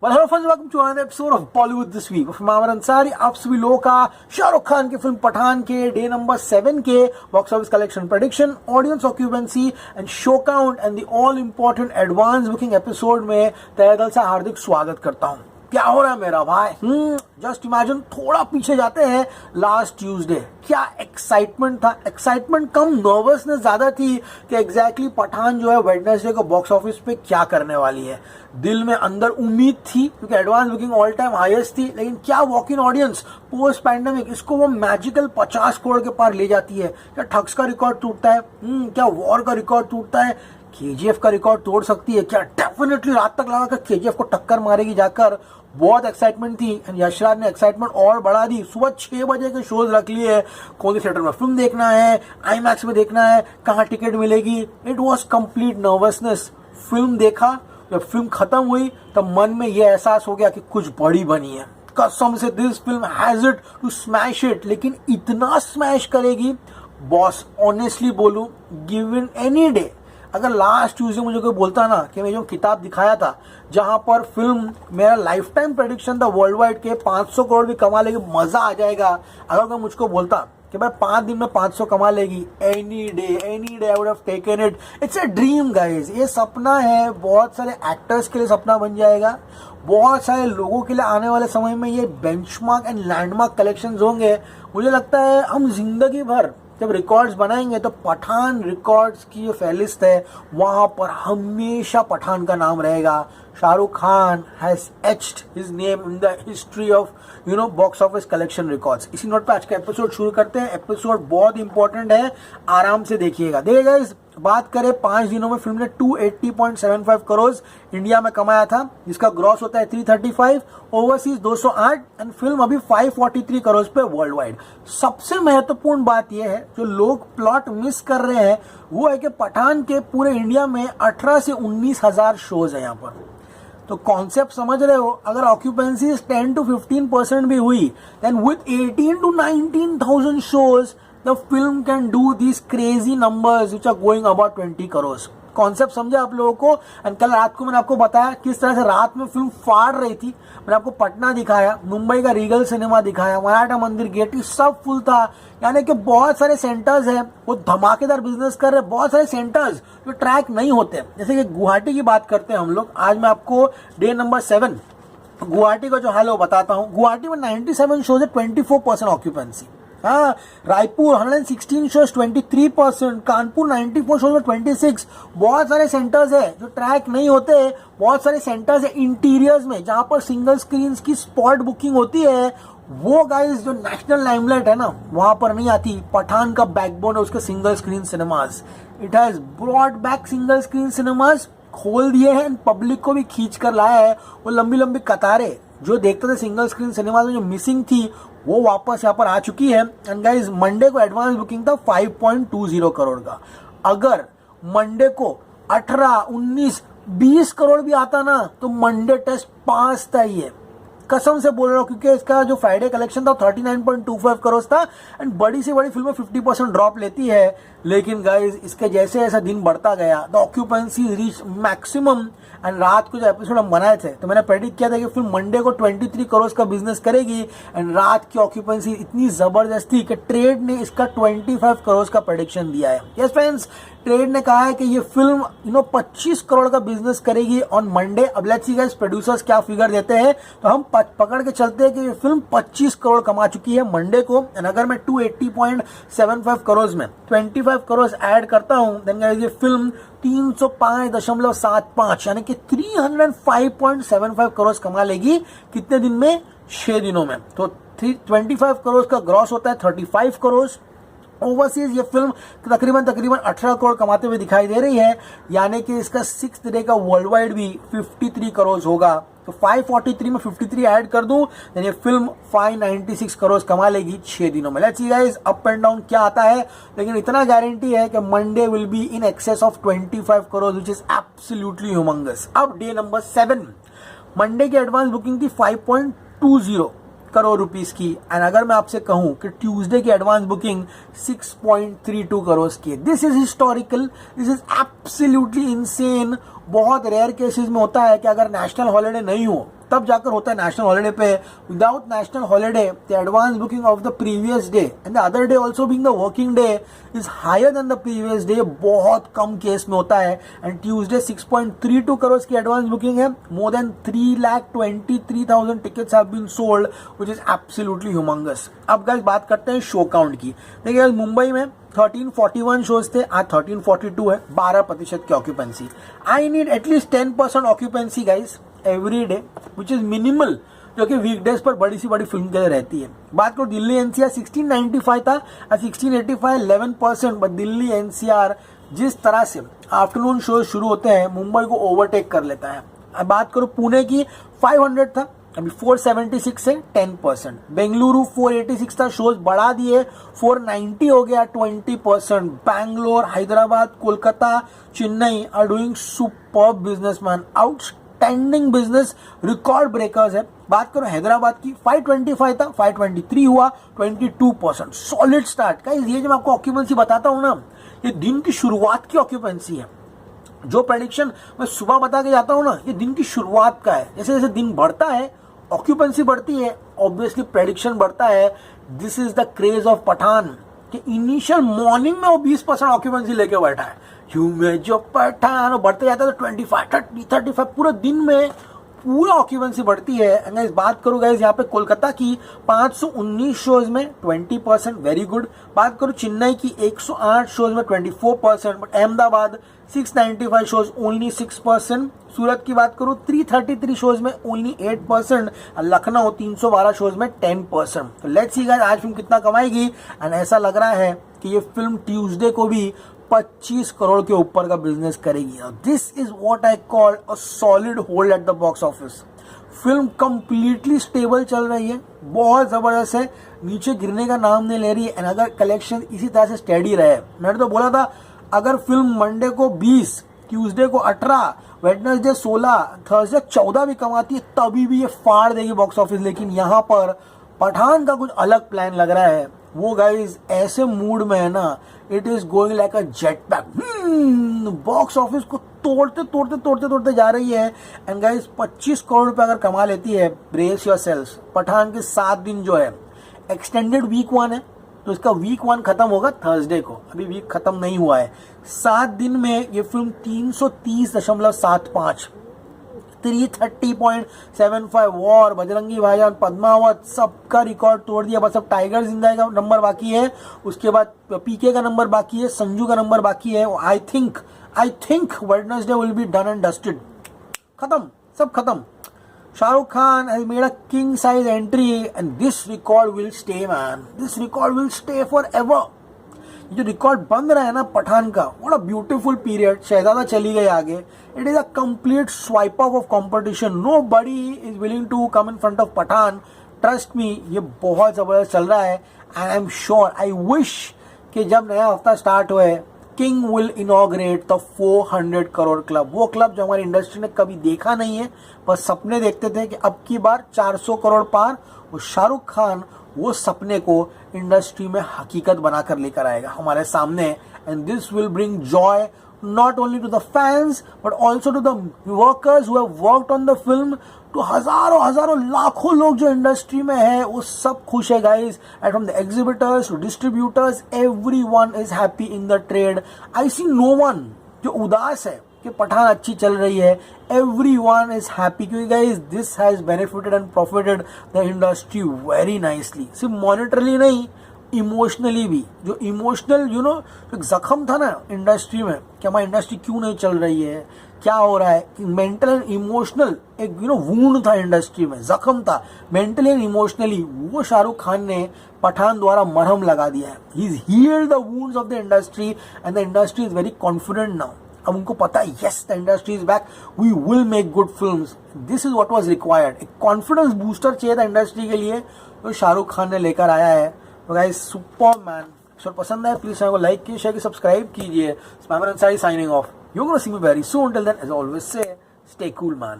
Well, hello friends, welcome to another episode of Bollywood This Week. मैं अमर अंसारी, आप सभी लोगों का शाहरुख खान की फिल्म पठान के डे नंबर 7 के box office collection prediction, audience occupancy and show count and the all important advance booking episode में तहे दिल से हार्दिक स्वागत करता हूँ। क्या हो रहा है मेरा भाई? जस्ट इमेजिन, थोड़ा पीछे जाते हैं लास्ट ट्यूसडे, क्या एक्साइटमेंट था। एक्साइटमेंट कम नर्वसनेस ज्यादा थी कि एग्जैक्टली पठान जो है वेडनेसडे को बॉक्स ऑफिस पे क्या करने वाली है। दिल में अंदर उम्मीद थी क्योंकि advance booking all time highest थी, लेकिन क्या walk in audience post pandemic इसको वो मैजिकल 50 करोड़ के पार ले जाती है? क्या ठग्स का रिकॉर्ड टूटता है? क्या वॉर का रिकॉर्ड टूटता है? केजीएफ का रिकॉर्ड तोड़ सकती है क्या? डेफिनेटली रात तक लगा कर केजीएफ को टक्कर मारेगी जाकर। बहुत एक्साइटमेंट थी एंड यशराज ने एक्साइटमेंट और बढ़ा दी। सुबह 6 बजे के शोज रख लिए, कौन से थिएटर में फिल्म देखना है, आईमैक्स में देखना है, कहाँ टिकट मिलेगी। It was complete nervousness. Film देखा, जब फिल्म खत्म हुई तब मन में यह एहसास हो गया कि कुछ बड़ी बनी है। कसम से this film has it to smash it, लेकिन इतना स्मैश करेगी बॉस, ऑनेस्टली बोलूं, गिवन एनी डे। अगर लास्ट ट्यूसडे मुझे कोई बोलता ना कि मैं जो किताब दिखाया था जहां पर फिल्म मेरा लाइफ टाइम प्रेडिक्शन था वर्ल्ड वाइड के 500 करोड़ भी कमा लेगी, मजा आ जाएगा। अगर कोई मुझको बोलता कि भाई 5 दिन में 500 कमा लेगी, any day I would have taken it. It's a dream guys, ये सपना है। बहुत सारे एक्टर्स के लिए सपना बन जाएगा, बहुत सारे लोगों के लिए आने वाले समय में ये बेंचमार्क एंड लैंडमार्क कलेक्शंस होंगे। मुझे लगता है हम जिंदगी भर जब रिकॉर्ड्स बनाएंगे तो पठान रिकॉर्ड्स की जो फेलिस्ट है वहां पर हमेशा पठान का नाम रहेगा। Shahrukh Khan has etched his name in the history of box office collection records. इसी नोट पे आज का एपिसोड शुरू करते हैं। एपिसोड बहुत इंपॉर्टेंट है, आराम से देखिएगा। देखिएगा, इस बात करें 5 दिनों में फिल्म ने 280.75 करोड़ इंडिया में कमाया था, जिसका ग्रॉस होता है 335, ओवरसीज 208 एंड फिल्म अभी 543 करोड़ पे वर्ल्ड वाइड। सबसे महत्वपूर्ण बात यह है, जो लोग प्लॉट मिस कर रहे हैं, वो है कि पठान के पूरे इंडिया में 18 से 19 हजार शोज है यहाँ पर। तो कॉन्सेप्ट समझ रहे हो? अगर ऑक्यूपेंसी 10 to 15% भी हुई, then with 18 to 19,000 shows the film can do these crazy numbers which are going about 20 crores। Concept समझा आप लोगों को? एंड कल रात को मैंने आपको बताया किस तरह से रात में फिल्म फाड़ रही थी। मैंने आपको पटना दिखाया, मुंबई का रीगल सिनेमा दिखाया, मराठा मंदिर गेट, सब फुल था। यानी कि बहुत सारे सेंटर्स हैं वो धमाकेदार बिजनेस कर रहे हैं। बहुत सारे सेंटर्स जो ट्रैक नहीं होते, जैसे कि गुवाहाटी की बात करते हैं हम लोग। आज मैं आपको डे नंबर 7 गुवाहाटी का जो हाल है वो बताता हूँ। गुवाहाटी में 97 शोज है, 24% ऑक्यूपेंसी। हाँ, रायपुर 116 शोज 23%, कानपुर 94 शोज में 26। बहुत सारे सेंटर्स है जो ट्रैक नहीं होते। बहुत सारे सेंटर्स है इंटीरियर्स में जहां पर सिंगल स्क्रीन की स्पॉट बुकिंग होती है। वो गाइस जो नेशनल लाइमलाइट है ना, वहां पर नहीं आती। पठान का बैकबोन है उसके single screen cinemas. It has brought back single screen cinemas, खोल दिए हैं, पब्लिक को भी खींच कर लाया है। वो लंबी लंबी कतारें जो देखते थे सिंगल स्क्रीन सिनेमाज में जो मिसिंग थी, वो वापस यहाँ पर आ चुकी है। एंड गाइस, मंडे को एडवांस बुकिंग था 5.20 करोड़ का। अगर मंडे को 18, 19, 20 करोड़ भी आता ना तो मंडे टेस्ट पास था ये, कसम से बोल रहा हूँ। क्योंकि इसका जो फ्राइडे कलेक्शन था 39.25 करोड़ था एंड बड़ी से बड़ी फिल्में 50% ड्रॉप लेती है। लेकिन गाइज, इसके जैसे ऐसा दिन बढ़ता गया, the occupancy reach maximum. And रात को जो एपिसोड हम बनाए थे तो मैंने प्रेडिक्ट किया था कि फिल्म मंडे को 23 करोड़ का बिजनेस करेगी। एंड रात की ऑक्यूपेंसी इतनी जबरदस्त थी कि ट्रेड ने इसका 25 करोड़ का प्रेडिक्शन दिया है। यस फ्रेंड्स, ट्रेड ने कहा है कि ये फिल्म 25 करोड़ का बिजनेस करेगी ऑन मंडे। अब लेट्स सी गाइस प्रोड्यूसर्स क्या फिगर देते हैं, तो हम पकड़ के चलते हैं कि ये फिल्म 25 करोड़ कमा चुकी है मंडे को। एंड अगर मैं 280.75 करोड़ में 25 करोड़ ऐड करता हूं, देन गाइस ये फिल्म 305.75 यानी कि 305.75 करोड़ कमा लेगी। कितने दिन में? 6 दिनों में। तो 25 करोड़ का ग्रॉस होता है 35 करोड़। ओवरसीज ये फिल्म तकरीबन 18 करोड़ कमाते हुए दिखाई दे रही है, यानी कि इसका 6th डे का वर्ल्ड वाइड भी 53 करोड़ होगा। तो 543 में 53 ऐड कर दूं, ये फिल्म 596 करोड़ कमा लेगी 6 दिनों में। Let's see guys up and down क्या आता है, लेकिन इतना गारंटी है कि Monday will be in excess of 25 crore which is absolutely humongous. अब डे नंबर 7, मंडे की एडवांस बुकिंग थी 5.20 करोड़ रुपीस की। एंड अगर मैं आपसे कहूं कि ट्यूसडे की एडवांस बुकिंग 6.32 करोड़ की है, this is historical, this is absolutely insane. बहुत रेयर केसेस में होता है कि अगर नेशनल हॉलिडे नहीं हो तब जाकर होता है नेशनल हॉलिडे पे. Without national holiday the advance booking of the previous day and the other day also being the working day is higher than the previous day. बहुत कम केस में होता है. एंड ट्यूसडे 6.32 करोड़ की एडवांस बुकिंग है. More than 3,23,000 tickets have been sold which is absolutely humongous. अब guys बात करते हैं शो काउंट की. देखिए मुंबई में 1341 शोज थे, आज 1342 है. 12% की occupancy. I need at least 10% occupancy guys every day which is minimal, जो कि वीकडेज पर बड़ी सी बड़ी फिल्म के लिए रहती है. बात करो दिल्ली एनसीआर 1695 था, 1685 11%. बट दिल्ली एनसीआर जिस तरह से आफ्टरनून शो शुरू होते हैं मुंबई को ओवरटेक कर लेता है. अब बात करो पुणे की 500 था, अभी 476 से 10%. बेंगलुरु 486 था, शोज बढ़ा दिए 490 हो गया 20%. Bangalore, Hyderabad, Kolkata, Chennai are doing superb business man, outstanding business, record breakers है. बात करो हैदराबाद की 525 था, 523 हुआ 22%. Solid start. गाइस ये जब आपको ऑक्यूपेंसी बताता हूं ना, ये दिन की शुरुआत की ऑक्यूपेंसी है. जो प्रेडिक्शन मैं सुबह बता के जाता हूं ना, ये दिन की शुरुआत का है. जैसे जैसे दिन बढ़ता है ऑक्यूपेंसी बढ़ती है, ऑब्वियसली प्रेडिक्शन बढ़ता है. This is the craze of Pathaan कि इनिशियल मॉर्निंग में वो 20% ऑक्यूपेंसी लेके बैठा है. यू में जो पठान बढ़ते जाता है तो 25, 30, 35 पूरे दिन में पूरा ऑक्यूपेंसी बढ़ती है. एंड बात करूँ गाइस यहाँ पे कोलकाता की 519 शोज में 20%, वेरी गुड. बात करूँ चेन्नई की 108 शोज में 24%. But Ahmedabad 695 shows only 6%. सूरत की बात करूँ 333 शोज में ओनली 8%. लखनऊ 312 शोज में 10%. तो लेट्स सी गाइस आज फिल्म कितना कमाएगी. एंड ऐसा लग रहा है कि ये फिल्म ट्यूसडे को भी 25 करोड़ के ऊपर का बिजनेस करेगी. This is what I call a solid hold at the box office. Film completely stable चल रही है, बहुत जबरदस्त है, नीचे गिरने का नाम नहीं ले रही है. एंड अगर कलेक्शन इसी तरह से स्टेडी रहे, मैंने तो बोला था अगर फिल्म मंडे को 20, ट्यूसडे को 18, वेडनेसडे 16, थर्सडे 14 भी कमाती है तभी भी ये फाड़ देगी बॉक्स ऑफिस. लेकिन यहाँ पर पठान का कुछ अलग प्लान लग रहा है. वो गाइज ऐसे मूड में है ना, it is going like a jet pack. Box office को तोड़ते तोड़ते तोड़ते तोड़ते जा रही है. एंड गाइज 25 करोड़ रुपए अगर कमा लेती है, ब्रेस योर सेल्स. पठान के 7 दिन जो है एक्सटेंडेड वीक 1 है, तो इसका वीक 1 खत्म होगा थर्सडे को. अभी वीक खत्म नहीं हुआ है. 7 दिन में ये फिल्म 330.75, 330.75. वॉर, बजरंगी भाईजान, पद्मावत, सबका रिकॉर्ड तोड़ दिया. बस अब टाइगर जिंदा का नंबर बाकी है, उसके बाद पीके का नंबर बाकी है, संजू का नंबर बाकी है. I think Wednesday will be done and dusted. खत्म, सब खत्म. Shahrukh Khan has made a king size entry and this record will stay man. This record will stay forever. जो रिकॉर्ड बन रहा है ना पठान का, what a beautiful period. शहजादा चली गई आगे. It is a complete swipe off of competition. Nobody is willing to come in front of Pathan. Trust me, ये बहुत जबरदस्त चल रहा है. And I'm sure, I wish कि जब नया हफ्ता स्टार्ट हुए, king will inaugurate the 400 crore club. वो क्लब जो हमारी इंडस्ट्री ने कभी देखा नहीं है, बस सपने देखते थे कि अब की बार 400 करोड़ पार. और शाहरुख खान वो सपने को इंडस्ट्री में हकीकत बनाकर लेकर आएगा हमारे सामने. And this will bring Joy not only to the fans but also to the workers who have worked on the film, तो हजारों लाखों लोग जो इंडस्ट्री में है वो सब खुश है guys. And from the exhibitors to distributors, everyone is happy in the trade. I see no one जो उदास है कि पठान अच्छी चल रही है. एवरीवन इज हैप्पी क्योंकि guys this has benefited and profited the industry very nicely. सिर्फ मॉनिटरली नहीं, इमोशनली भी. जो इमोशनल जो जख्म था ना इंडस्ट्री में कि हमारी इंडस्ट्री क्यों नहीं चल रही है, क्या हो रहा है, मेंटल एंड इमोशनल एक वूंड था इंडस्ट्री में, जख्म था मेंटली एंड इमोशनली. वो शाहरुख खान ने पठान द्वारा मरहम लगा दिया है. He is healed the wounds of the industry and the industry is very confident now. अब उनको पता है yes the industry is back, we will make good films. This is what was required. एक कॉन्फिडेंस बूस्टर चाहिए था industry के लिए, तो शाहरुख खान ने लेकर आया है. तो गाइस सुपर मैन. अगर पसंद आए प्लीज चैनल को लाइक कीजिए, शेयर कीजिए, सब्सक्राइब कीजिए. Spammer Ansari signing off. You're gonna see me very soon. Till then, as always say, stay cool man.